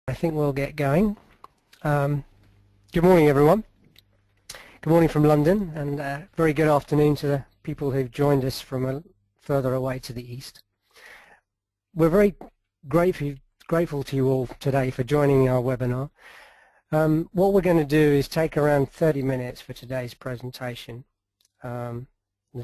I think we'll get going. Good morning, everyone. Good morning from London, and very good afternoon to the people who've joined us from further away to the east. We're very grateful to you all today for joining our webinar. What we're going to do is take around 30 minutes for today's presentation. The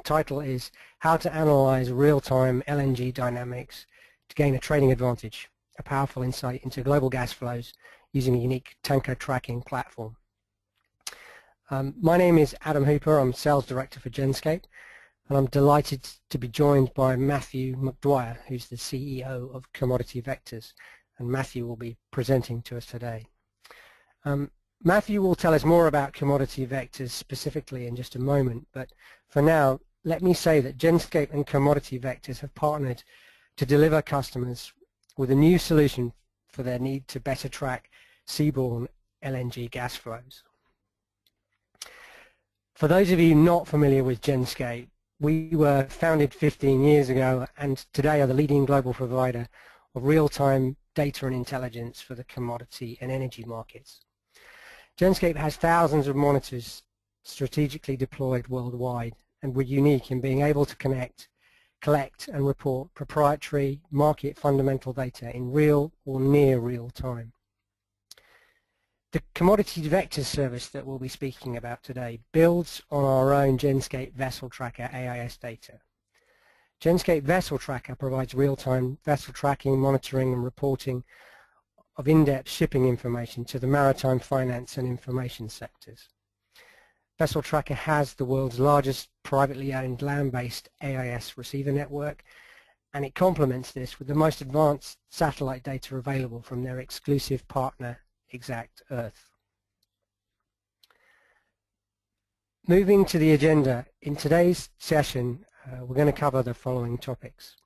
title is How to Analyze Real-Time LNG Dynamics to Gain a Trading Advantage, a powerful insight into global gas flows using a unique tanker tracking platform. My name is Adam Hooper. I'm Sales Director for Genscape, and I'm delighted to be joined by Matthew McDwyer, who's the CEO of Commodity Vectors, and Matthew will be presenting to us today. Matthew will tell us more about Commodity Vectors specifically in just a moment, but for now, let me say that Genscape and Commodity Vectors have partnered to deliver customers with a new solution for their need to better track seaborne LNG gas flows. For those of you not familiar with Genscape, we were founded 15 years ago and today are the leading global provider of real-time data and intelligence for the commodity and energy markets. Genscape has thousands of monitors strategically deployed worldwide, and we're unique in being able to connect, collect and report proprietary market fundamental data in real or near real time. The Commodity Vector service that we'll be speaking about today builds on our own Genscape Vessel Tracker AIS data. Genscape Vessel Tracker provides real-time vessel tracking, monitoring and reporting of in-depth shipping information to the maritime, finance and information sectors. Vessel Tracker has the world's largest privately owned land-based AIS receiver network, and it complements this with the most advanced satellite data available from their exclusive partner, Exact Earth. Moving to the agenda, in today's session we're going to cover the following topics.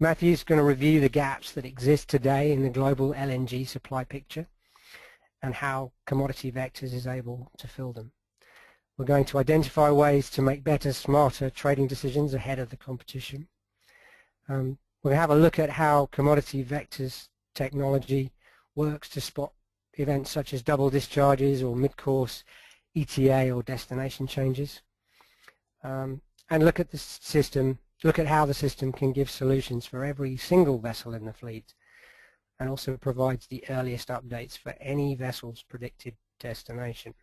Matthew's going to review the gaps that exist today in the global LNG supply picture and how Commodity Vectors is able to fill them. We're going to identify ways to make better, smarter trading decisions ahead of the competition. We're going to have a look at how Commodity Vectors technology works to spot events such as double discharges or mid-course ETA or destination changes. And look at the system, look at how the system can give solutions for every single vessel in the fleet, and also provides the earliest updates for any vessel's predicted destination.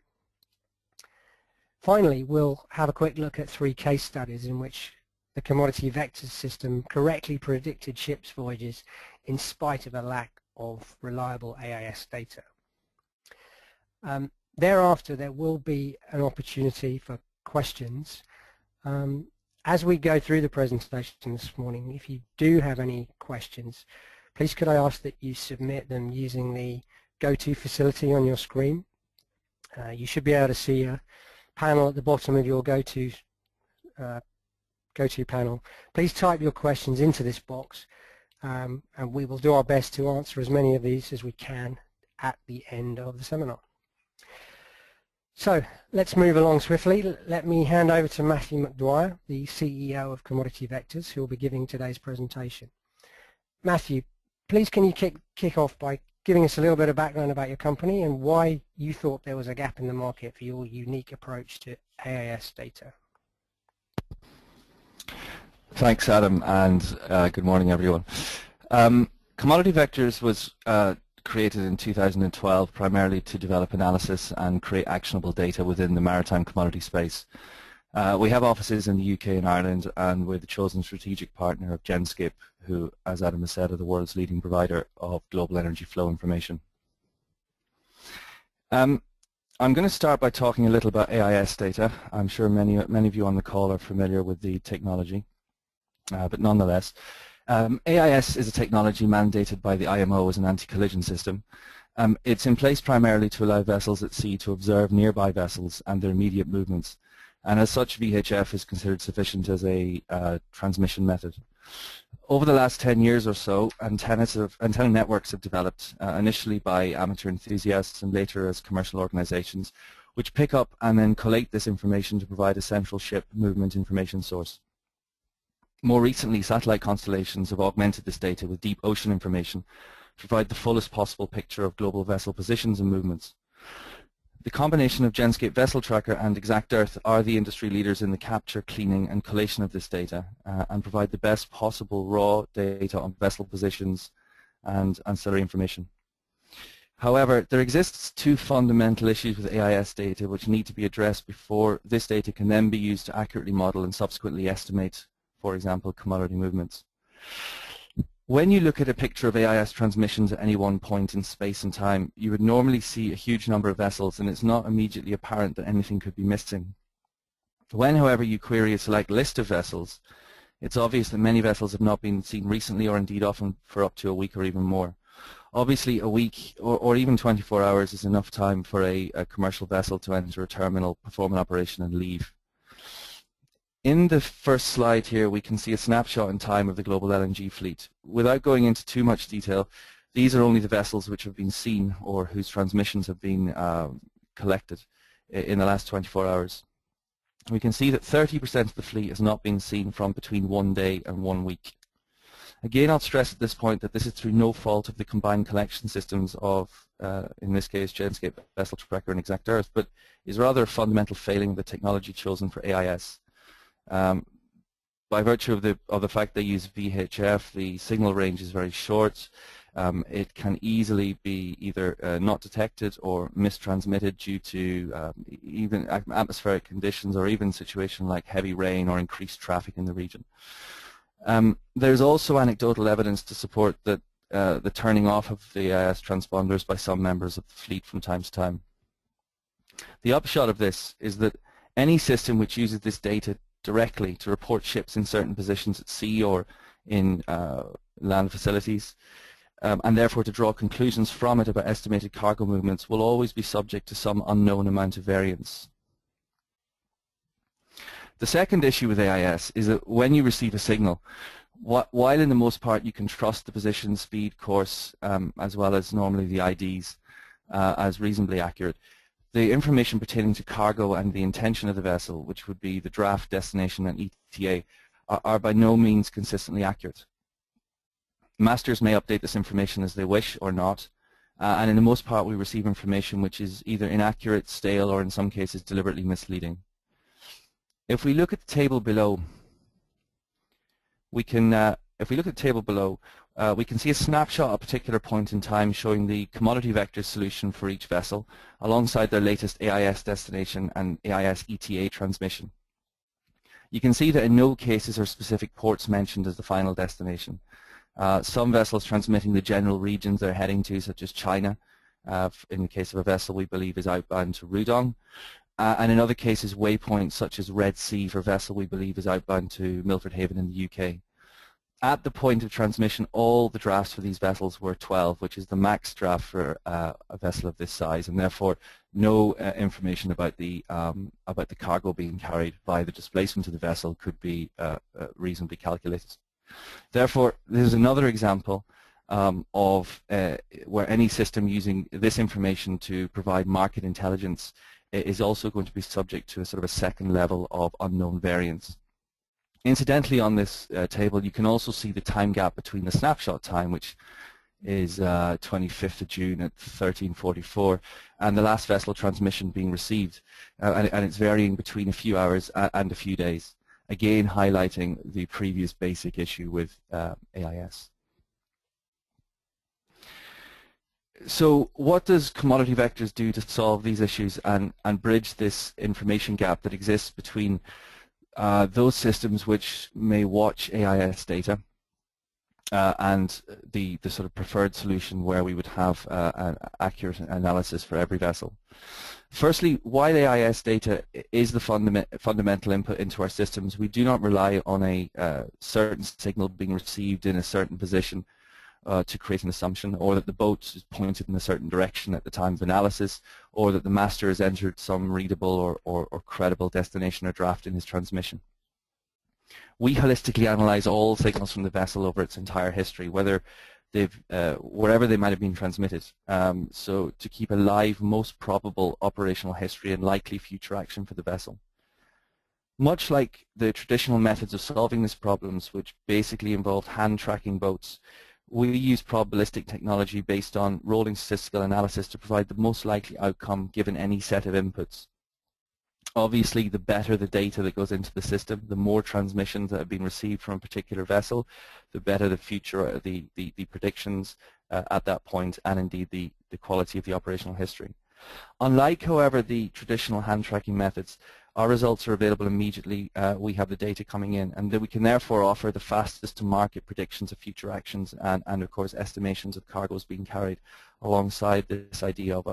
Finally, we'll have a quick look at 3 case studies in which the Commodity Vectors system correctly predicted ships' voyages in spite of a lack of reliable AIS data. Thereafter, there will be an opportunity for questions. As we go through the presentation this morning, if you do have any questions, please could I ask that you submit them using the go-to facility on your screen. You should be able to see a panel at the bottom of your go-to panel. Please type your questions into this box, and we will do our best to answer as many of these as we can at the end of the seminar. So let's move along swiftly. Let me hand over to Matthew McDwyer, the CEO of Commodity Vectors, who will be giving today's presentation. Matthew, please can you kick off by giving us a little bit of background about your company and why you thought there was a gap in the market for your unique approach to AIS data. Thanks, Adam, and good morning, everyone. Commodity Vectors was created in 2012 primarily to develop analysis and create actionable data within the maritime commodity space. We have offices in the UK and Ireland, and we're the chosen strategic partner of Genscape, who, as Adam has said, are the world's leading provider of global energy flow information. I'm going to start by talking a little about AIS data. I'm sure many of you on the call are familiar with the technology, but nonetheless, AIS is a technology mandated by the IMO as an anti-collision system. It's in place primarily to allow vessels at sea to observe nearby vessels and their immediate movements, and as such VHF is considered sufficient as a transmission method. Over the last 10 years or so, antenna networks have developed, initially by amateur enthusiasts and later as commercial organizations, which pick up and then collate this information to provide a central ship movement information source. More recently, satellite constellations have augmented this data with deep ocean information to provide the fullest possible picture of global vessel positions and movements. The combination of Genscape Vessel Tracker and Exact Earth are the industry leaders in the capture, cleaning and collation of this data and provide the best possible raw data on vessel positions and ancillary information. However, there exists two fundamental issues with AIS data which need to be addressed before this data can then be used to accurately model and subsequently estimate, for example, commodity movements. When you look at a picture of AIS transmissions at any one point in space and time, you would normally see a huge number of vessels, and it's not immediately apparent that anything could be missing. When, however, you query a select list of vessels, it's obvious that many vessels have not been seen recently, or indeed often for up to a week or even more. Obviously, a week or even 24 hours is enough time for a commercial vessel to enter a terminal, perform an operation and leave. In the first slide here, we can see a snapshot in time of the global LNG fleet. Without going into too much detail, these are only the vessels which have been seen or whose transmissions have been collected in the last 24 hours. We can see that 30% of the fleet has not been seen from between 1 day and 1 week. Again, I'll stress at this point that this is through no fault of the combined collection systems of, in this case, Genscape Vessel Tracker and Exact Earth, but is rather a fundamental failing of the technology chosen for AIS. By virtue of the fact they use VHF, the signal range is very short. It can easily be either not detected or mistransmitted due to even atmospheric conditions or even situations like heavy rain or increased traffic in the region. There's also anecdotal evidence to support that the turning off of the AIS transponders by some members of the fleet from time to time. The upshot of this is that any system which uses this data directly to report ships in certain positions at sea or in land facilities, and therefore to draw conclusions from it about estimated cargo movements, will always be subject to some unknown amount of variance. The second issue with AIS is that when you receive a signal, while in the most part you can trust the position, speed, course, as well as normally the IDs as reasonably accurate, the information pertaining to cargo and the intention of the vessel, which would be the draft, destination and ETA, are by no means consistently accurate. Masters may update this information as they wish or not, and in the most part we receive information which is either inaccurate, stale, or in some cases deliberately misleading. If we look at the table below, we can we can see a snapshot at a particular point in time showing the commodity vector solution for each vessel alongside their latest AIS destination and AIS ETA transmission. You can see that in no cases are specific ports mentioned as the final destination. Some vessels transmitting the general regions they're heading to, such as China. In the case of a vessel we believe is outbound to Rudong. And in other cases waypoints such as Red Sea for a vessel we believe is outbound to Milford Haven in the UK. At the point of transmission, all the drafts for these vessels were 12, which is the max draft for a vessel of this size, and therefore no information about the cargo being carried by the displacement of the vessel could be reasonably calculated. Therefore, this is another example of where any system using this information to provide market intelligence is also going to be subject to a sort of a second level of unknown variance. Incidentally, on this table, you can also see the time gap between the snapshot time, which is 25th of June at 13:44, and the last vessel transmission being received, and it's varying between a few hours and a few days, again highlighting the previous basic issue with AIS. So what does Commodity Vectors do to solve these issues and bridge this information gap that exists between those systems which may watch AIS data and the sort of preferred solution where we would have an accurate analysis for every vessel? Firstly, while AIS data is the fundamental input into our systems, we do not rely on a certain signal being received in a certain position to create an assumption, or that the boat is pointed in a certain direction at the time of analysis, or that the master has entered some readable or credible destination or draft in his transmission. We holistically analyze all signals from the vessel over its entire history, whether they've wherever they might have been transmitted, so to keep a live, most probable operational history and likely future action for the vessel. Much like the traditional methods of solving these problems, which basically involved hand tracking boats, we use probabilistic technology based on rolling statistical analysis to provide the most likely outcome given any set of inputs. Obviously, the better the data that goes into the system, the more transmissions that have been received from a particular vessel, the better the future, the predictions at that point, and indeed the quality of the operational history. Unlike, however, the traditional hand tracking methods, our results are available immediately. We have the data coming in, and we can therefore offer the fastest to market predictions of future actions and of course estimations of cargoes being carried alongside this idea of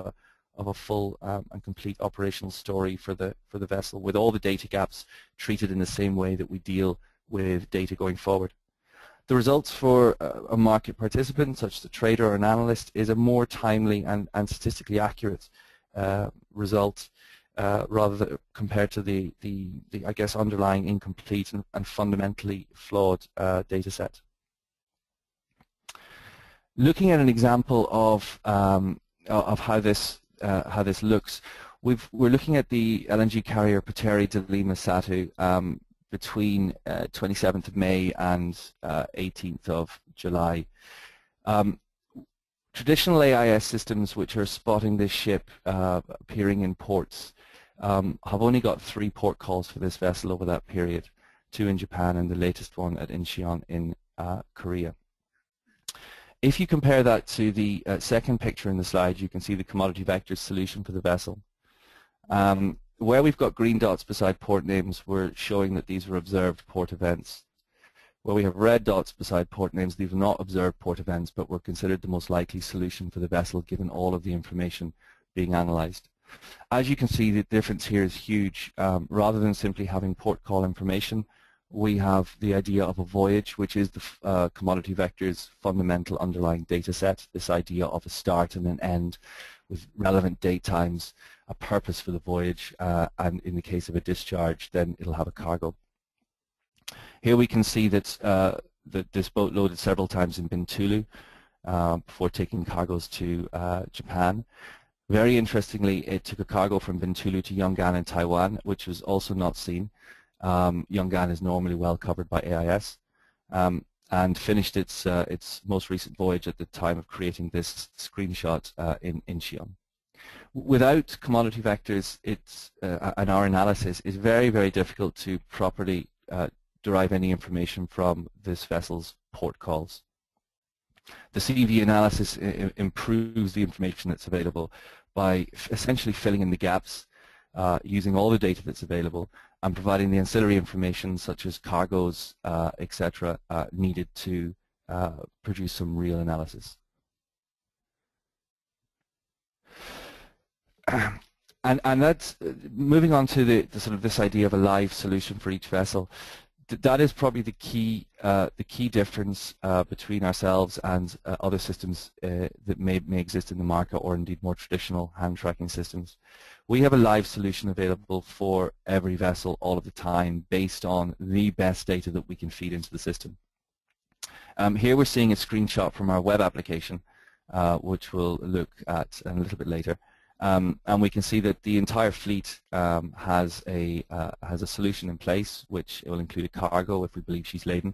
a full and complete operational story for the vessel, with all the data gaps treated in the same way that we deal with data going forward. The results for a market participant, such as a trader or an analyst, is a more timely and statistically accurate result rather than compared to the I guess underlying incomplete and fundamentally flawed data set. Looking at an example of how this looks, we're looking at the LNG carrier Pateri Delima Satu between 27th of May and 18th of July. Traditional AIS systems which are spotting this ship appearing in ports have only got 3 port calls for this vessel over that period, 2 in Japan and the latest one at Incheon in Korea. If you compare that to the second picture in the slide, you can see the Commodity Vector solution for the vessel. Where we've got green dots beside port names, we're showing that these were observed port events. Where we have red dots beside port names, these are not observed port events, but were considered the most likely solution for the vessel given all of the information being analyzed. As you can see, the difference here is huge. Rather than simply having port call information, we have the idea of a voyage, which is the Commodity Vector's fundamental underlying data set, this idea of a start and an end with relevant date times, a purpose for the voyage, and in the case of a discharge, then it'll have a cargo. Here we can see that, that this boat loaded several times in Bintulu before taking cargoes to Japan. Very interestingly, it took a cargo from Bintulu to Yongan in Taiwan, which was also not seen. Yongan is normally well covered by AIS, and finished its most recent voyage at the time of creating this screenshot in Incheon. Without commodity vectors, and our analysis, is very, very difficult to properly derive any information from this vessel's port calls. The CV analysis improves the information that's available by essentially filling in the gaps, using all the data that's available, and providing the ancillary information such as cargoes, etc., needed to produce some real analysis. And that's moving on to the sort of this idea of a live solution for each vessel. That is probably the key difference between ourselves and other systems that may exist in the market, or indeed more traditional hand tracking systems. We have a live solution available for every vessel all of the time based on the best data that we can feed into the system. Here we're seeing a screenshot from our web application, which we'll look at a little bit later. And we can see that the entire fleet has a solution in place, which will include a cargo if we believe she's laden.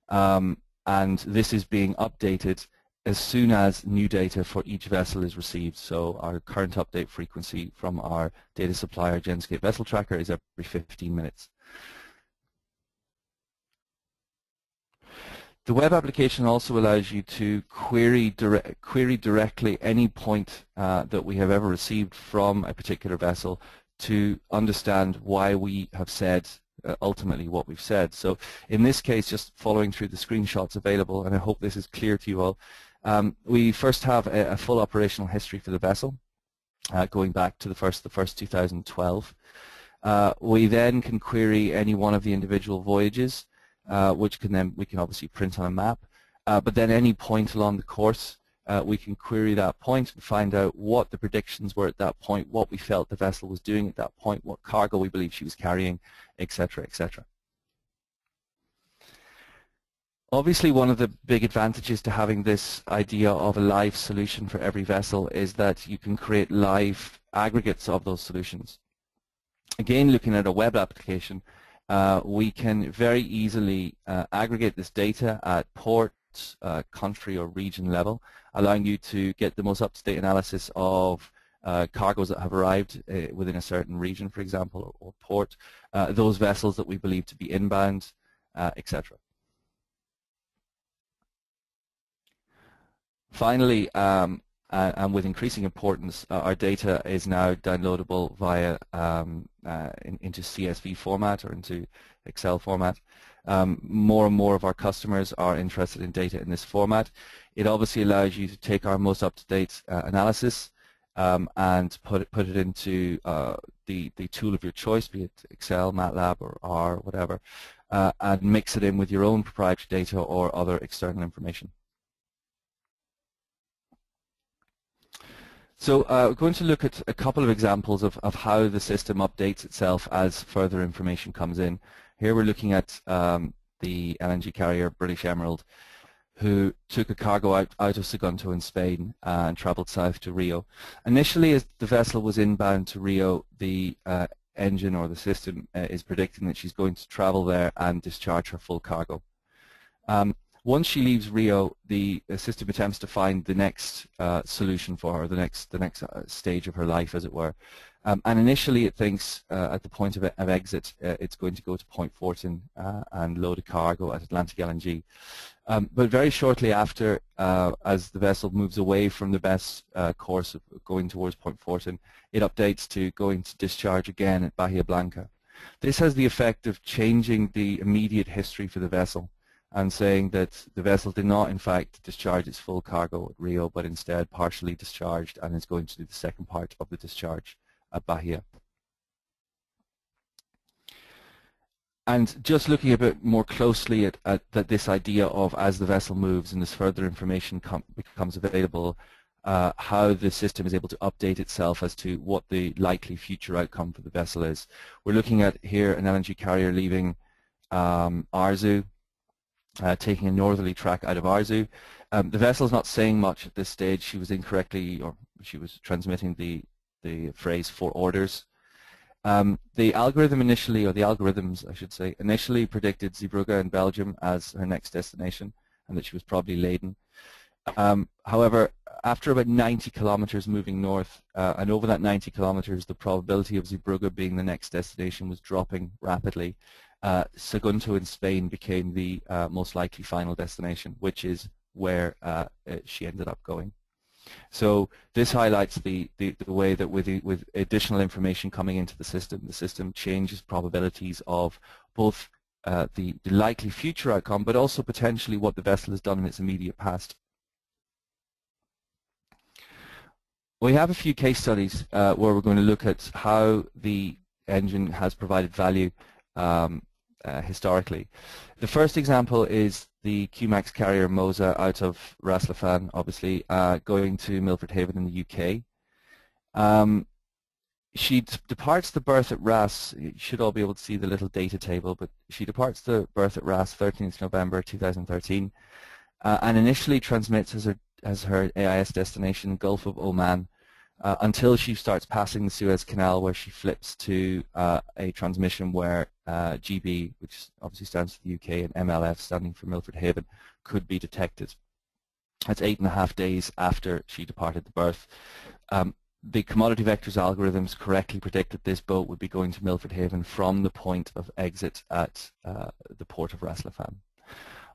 And this is being updated as soon as new data for each vessel is received. So our current update frequency from our data supplier, Genscape Vessel Tracker, is every 15 minutes. The web application also allows you to query directly any point that we have ever received from a particular vessel to understand why we have said ultimately what we've said. So in this case, just following through the screenshots available, and I hope this is clear to you all, we first have a full operational history for the vessel, going back to the first 2012. We then can query any one of the individual voyages, which we can obviously print on a map, but then any point along the course, we can query that point and find out what the predictions were at that point, what we felt the vessel was doing at that point, what cargo we believe she was carrying, etc., etc. Obviously, one of the big advantages to having this idea of a live solution for every vessel is that you can create live aggregates of those solutions. Again, looking at a web application, we can very easily aggregate this data at port, at country or region level, allowing you to get the most up-to-date analysis of cargoes that have arrived within a certain region, for example, or port, those vessels that we believe to be inbound, etc. Finally, and with increasing importance, our data is now downloadable via into CSV format or into Excel format. More and more of our customers are interested in data in this format. It obviously allows you to take our most up-to-date analysis and put it into the tool of your choice, be it Excel, MATLAB, or R, whatever, and mix it in with your own proprietary data or other external information. So we're going to look at a couple of examples of how the system updates itself as further information comes in. Here we're looking at the LNG carrier British Emerald, who took a cargo out of Sagunto in Spain and travelled south to Rio. Initially, as the vessel was inbound to Rio, the engine or the system is predicting that she's going to travel there and discharge her full cargo. Once she leaves Rio, the system attempts to find the next solution for her, the next stage of her life, as it were. And initially, it thinks at the point of exit, it's going to go to Point Fortin and load a cargo at Atlantic LNG. But very shortly after, as the vessel moves away from the best course of going towards Point Fortin, it updates to going to discharge again at Bahia Blanca. This has the effect of changing the immediate history for the vessel and saying that the vessel did not, in fact, discharge its full cargo at Rio, but instead partially discharged and is going to do the second part of the discharge at Bahia. And just looking a bit more closely at this idea of as the vessel moves and this further information becomes available, how the system is able to update itself as to what the likely future outcome for the vessel is. We're looking at here an LNG carrier leaving Arzu, taking a northerly track out of Arzu. The vessel is not saying much at this stage. She was incorrectly, or she was transmitting the phrase for orders. The algorithm initially, or the algorithms I should say, initially predicted Zeebrugge in Belgium as her next destination and that she was probably laden. However, after about 90 kilometers moving north, and over that 90 kilometers, the probability of Zeebrugge being the next destination was dropping rapidly. Sagunto in Spain became the most likely final destination, which is where she ended up going. So this highlights the way that with additional information coming into the system changes probabilities of both the likely future outcome, but also potentially what the vessel has done in its immediate past. We have a few case studies where we're going to look at how the engine has provided value historically. The first example is the QMAX carrier Mosa out of Ras Lafan, obviously, going to Milford Haven in the UK. She departs the berth at Ras. You should all be able to see the little data table, but she departs the berth at Ras 13th November 2013 and initially transmits as her AIS destination Gulf of Oman until she starts passing the Suez Canal, where she flips to a transmission where GB, which obviously stands for the UK, and MLF, standing for Milford Haven, could be detected. That's 8.5 days after she departed the berth. The Commodity Vector's algorithms correctly predicted this boat would be going to Milford Haven from the point of exit at the port of Ras Lafan.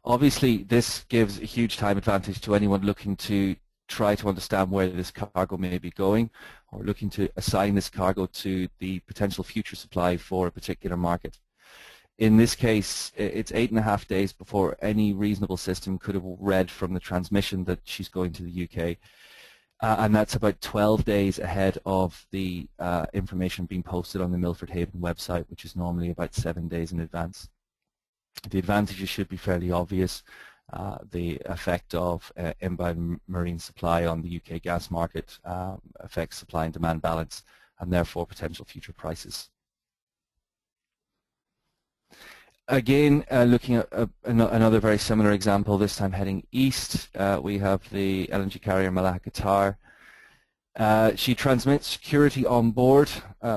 Obviously, this gives a huge time advantage to anyone looking to try to understand where this cargo may be going, or looking to assign this cargo to the potential future supply for a particular market. In this case, it's 8.5 days before any reasonable system could have read from the transmission that she's going to the UK. And that's about 12 days ahead of the information being posted on the Milford Haven website, which is normally about 7 days in advance. The advantages should be fairly obvious. The effect of inbound marine supply on the UK gas market affects supply and demand balance, and therefore potential future prices. Again, looking at another very similar example, this time heading east, we have the LNG carrier Malaha Qatar. She transmits security on board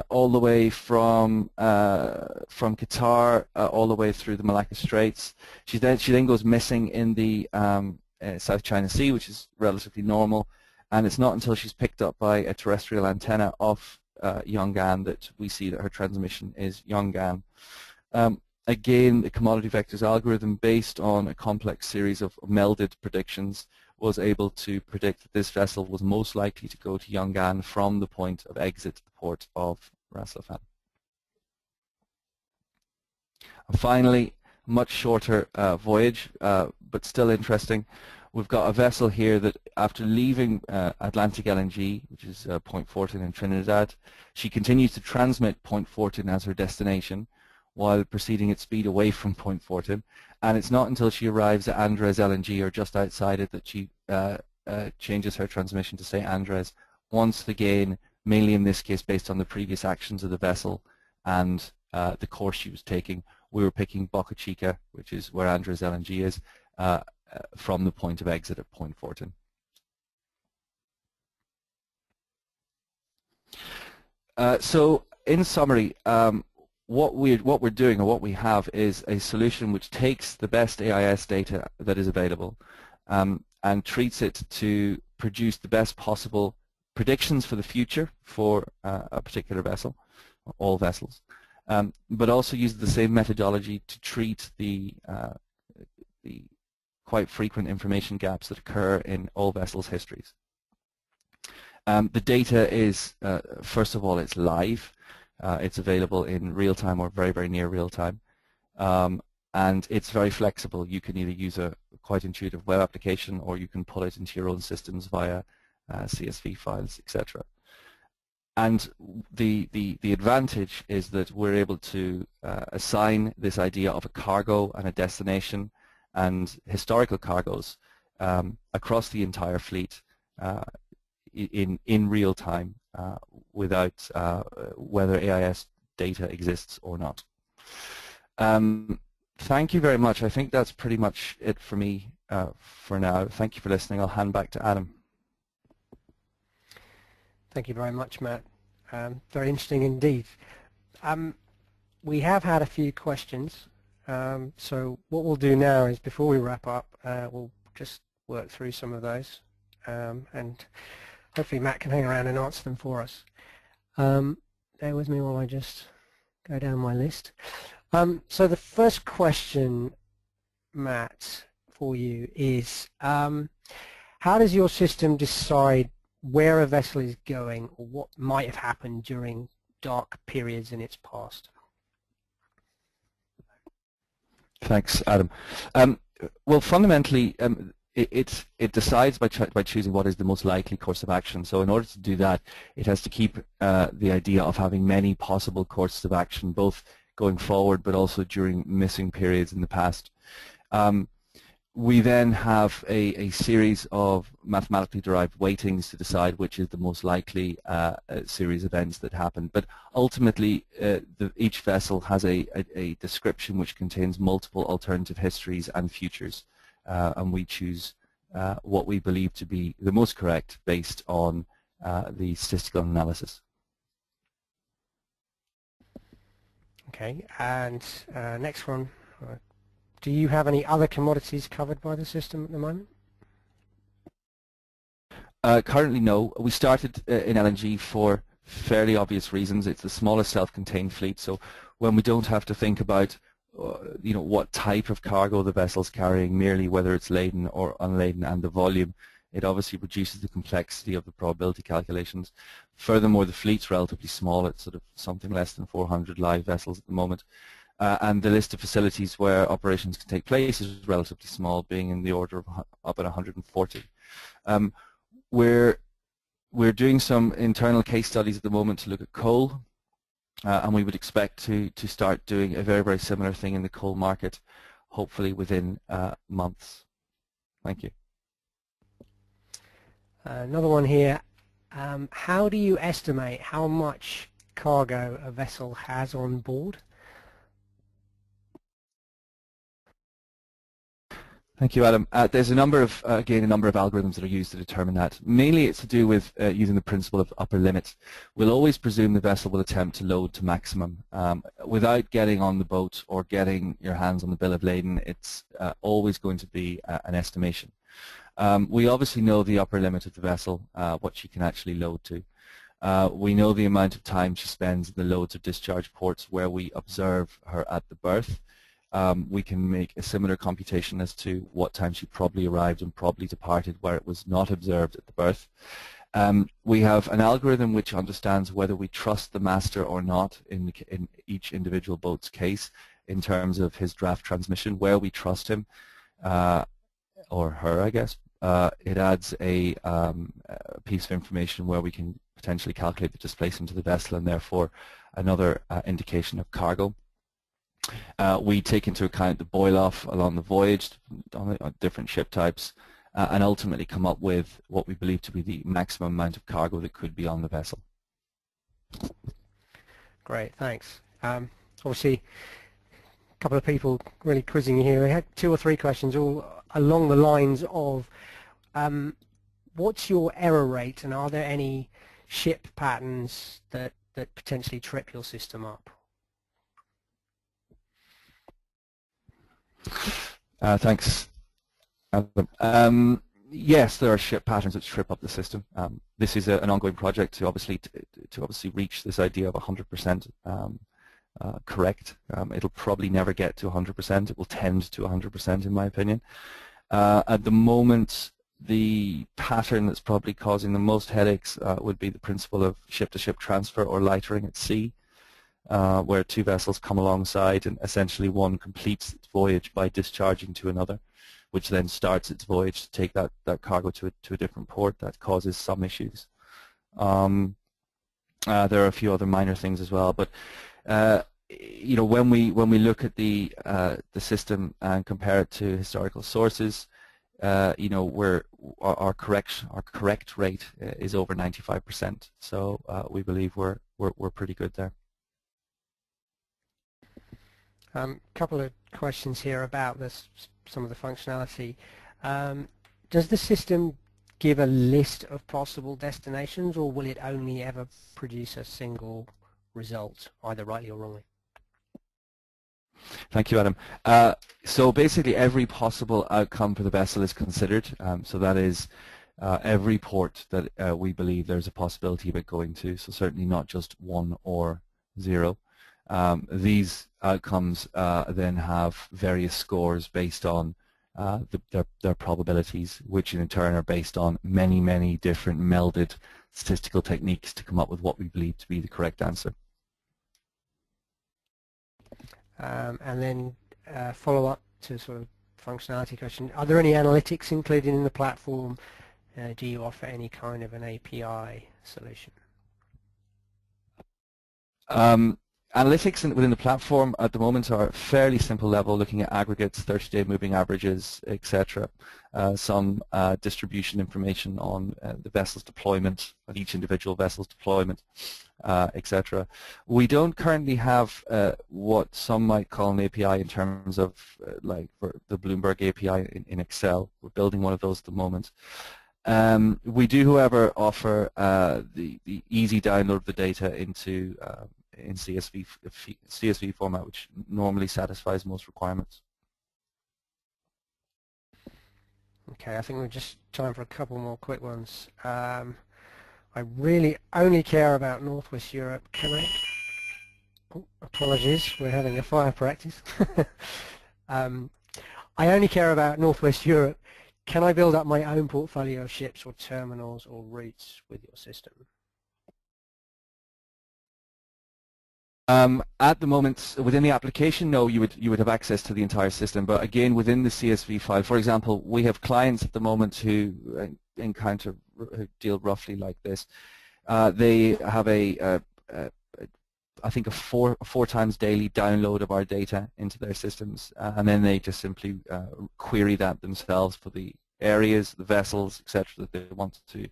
all the way from Qatar all the way through the Malacca Straits. She then goes missing in the South China Sea, which is relatively normal, and it's not until she's picked up by a terrestrial antenna off Yongan that we see that her transmission is Yongan. Again, the Commodity Vector's algorithm, based on a complex series of melded predictions, was able to predict that this vessel was most likely to go to Yongan from the point of exit to the port of Ras Lafan. And finally, much shorter voyage, but still interesting. We've got a vessel here that, after leaving Atlantic LNG, which is Point Fortin in Trinidad, she continues to transmit Point Fortin as her destination while proceeding at speed away from Point Fortin. And it's not until she arrives at Andres LNG, or just outside it, that she changes her transmission to say Andres. Once again, mainly in this case based on the previous actions of the vessel and the course she was taking, we were picking Boca Chica, which is where Andres LNG is, from the point of exit at Point Fortin. So, in summary, what we're doing, or what we have, is a solution which takes the best AIS data that is available and treats it to produce the best possible predictions for the future for a particular vessel, or all vessels, but also uses the same methodology to treat the quite frequent information gaps that occur in all vessels' histories. The data is, first of all, it's live. It's available in real time or very, very near real time. And it's very flexible. You can either use a quite intuitive web application, or you can pull it into your own systems via CSV files, etc. And the advantage is that we're able to assign this idea of a cargo and a destination and historical cargoes across the entire fleet in real time, without whether AIS data exists or not. Thank you very much. I think that's pretty much it for me for now. Thank you for listening. I'll hand back to Adam. Thank you very much, Matt. Very interesting indeed. We have had a few questions, so what we'll do now is, before we wrap up, we'll just work through some of those, and hopefully Matt can hang around and answer them for us. Bear with me while I just go down my list. So the first question, Matt, for you is, how does your system decide where a vessel is going, or what might have happened during dark periods in its past? Thanks, Adam. Well, fundamentally, it decides by choosing what is the most likely course of action. So in order to do that, it has to keep the idea of having many possible courses of action, both going forward but also during missing periods in the past. We then have a series of mathematically derived weightings to decide which is the most likely series of events that happen. But ultimately, each vessel has a description which contains multiple alternative histories and futures, and we choose what we believe to be the most correct based on the statistical analysis. Okay, and next one. Do you have any other commodities covered by the system at the moment? Currently, no. We started in LNG for fairly obvious reasons. It's the smallest self-contained fleet, so when we don't have to think about what type of cargo the vessel's carrying, merely whether it's laden or unladen, and the volume, it obviously reduces the complexity of the probability calculations. Furthermore, the fleet's relatively small. It's sort of something less than 400 live vessels at the moment. And the list of facilities where operations can take place is relatively small, being in the order of up at 140. We're doing some internal case studies at the moment to look at coal, and we would expect to start doing a very, very similar thing in the coal market, hopefully within months. Thank you. Another one here. How do you estimate how much cargo a vessel has on board? Thank you, Adam. There's a number of, again, a number of algorithms that are used to determine that. Mainly it's to do with using the principle of upper limit. We'll always presume the vessel will attempt to load to maximum. Without getting on the boat or getting your hands on the bill of lading, it's always going to be an estimation. We obviously know the upper limit of the vessel, what she can actually load to. We know the amount of time she spends in the loads or discharge ports where we observe her at the berth. We can make a similar computation as to what time she probably arrived and probably departed where it was not observed at the berth. We have an algorithm which understands whether we trust the master or not in each individual boat's case in terms of his draft transmission, where we trust him, or her, I guess. It adds a piece of information where we can potentially calculate the displacement of the vessel and therefore another indication of cargo. We take into account the boil-off along the voyage on different ship types and ultimately come up with what we believe to be the maximum amount of cargo that could be on the vessel. Great, thanks. Obviously, a couple of people really quizzing you here. I had 2 or 3 questions all along the lines of what's your error rate, and are there any ship patterns that potentially trip your system up? Thanks, Adam. Yes, there are ship patterns that trip up the system. This is an ongoing project to obviously reach this idea of 100% correct. It'll probably never get to 100%. It will tend to 100% in my opinion. At the moment, the pattern that's probably causing the most headaches would be the principle of ship-to-ship transfer or lightering at sea, where 2 vessels come alongside and essentially one completes its voyage by discharging to another, which then starts its voyage to take that cargo to a different port. That causes some issues. There are a few other minor things as well, but you know, when we look at the system and compare it to historical sources, you know, our correct rate is over 95%. So we believe we're pretty good there. Couple of questions here about some of the functionality. Does the system give a list of possible destinations, or will it only ever produce a single result, either rightly or wrongly? Thank you, Adam. So basically every possible outcome for the vessel is considered. So that is every port that we believe there's a possibility of it going to, so certainly not just 1 or 0. These outcomes then have various scores based on their probabilities, which in turn are based on many different melded statistical techniques to come up with what we believe to be the correct answer. And then follow up to sort of functionality question. Are there any analytics included in the platform? Do you offer any kind of an API solution? Analytics within the platform at the moment are fairly simple level, looking at aggregates, 30-day moving averages, etc. Some distribution information on the vessel's deployment, on each individual vessel's deployment, etc. We don't currently have what some might call an API in terms of like for the Bloomberg API in Excel. We're building one of those at the moment. We do, however, offer the easy download of the data into in CSV format, which normally satisfies most requirements. Okay, I think we're just time for a couple more quick ones. I really only care about Northwest Europe. Can I? Oh, apologies, we're having a fire practice. I only care about Northwest Europe. Can I build up my own portfolio of ships or terminals or routes with your system? At the moment, within the application, no, you would have access to the entire system. But again, within the CSV file, for example, we have clients at the moment who who deal roughly like this. They have I think a four times daily download of our data into their systems, and then they just simply query that themselves for the areas, the vessels, etc. that they want to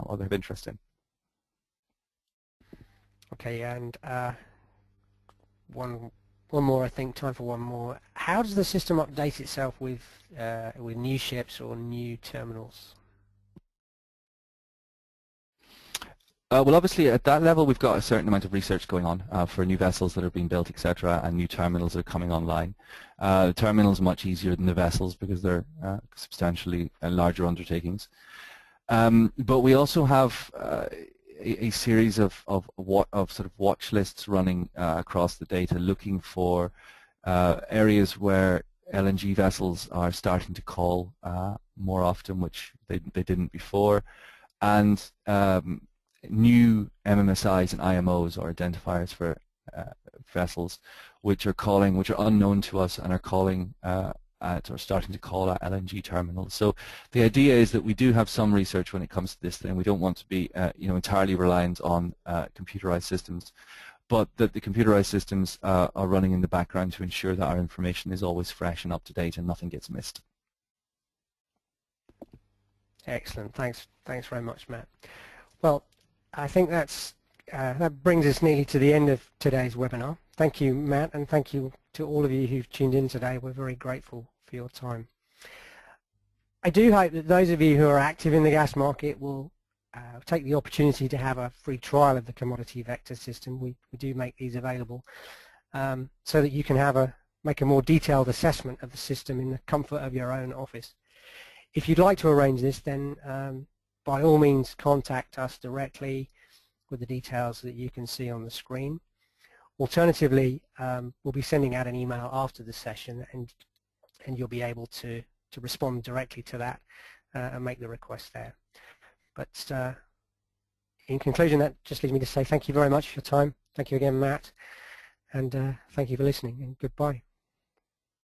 or they have interest in. Okay, and one one more, I think, time for one more. How does the system update itself with new ships or new terminals? Well, obviously, at that level, we've got a certain amount of research going on for new vessels that are being built, etc., and new terminals that are coming online. The terminals are much easier than the vessels because they're substantially larger undertakings. But we also have a series of sort of watch lists running across the data, looking for areas where LNG vessels are starting to call more often, which they didn't before, and new MMSIs and IMOs, or identifiers for vessels, which are unknown to us and are calling at or starting to call at LNG terminals. So the idea is that we do have some research when it comes to this thing. We don't want to be entirely reliant on computerized systems, but that the computerized systems are running in the background to ensure that our information is always fresh and up to date and nothing gets missed. Excellent. Thanks very much, Matt. Well, I think that brings us nearly to the end of today's webinar. Thank you, Matt, and thank you to all of you who've tuned in today. We're very grateful for your time. I do hope that those of you who are active in the gas market will take the opportunity to have a free trial of the Commodity Vector system. We do make these available so that you can make a more detailed assessment of the system in the comfort of your own office. If you'd like to arrange this, then by all means contact us directly with the details that you can see on the screen. Alternatively, we'll be sending out an email after the session, and you'll be able to respond directly to that and make the request there. But in conclusion, that just leaves me to say thank you very much for your time. Thank you again, Matt, and thank you for listening, and goodbye.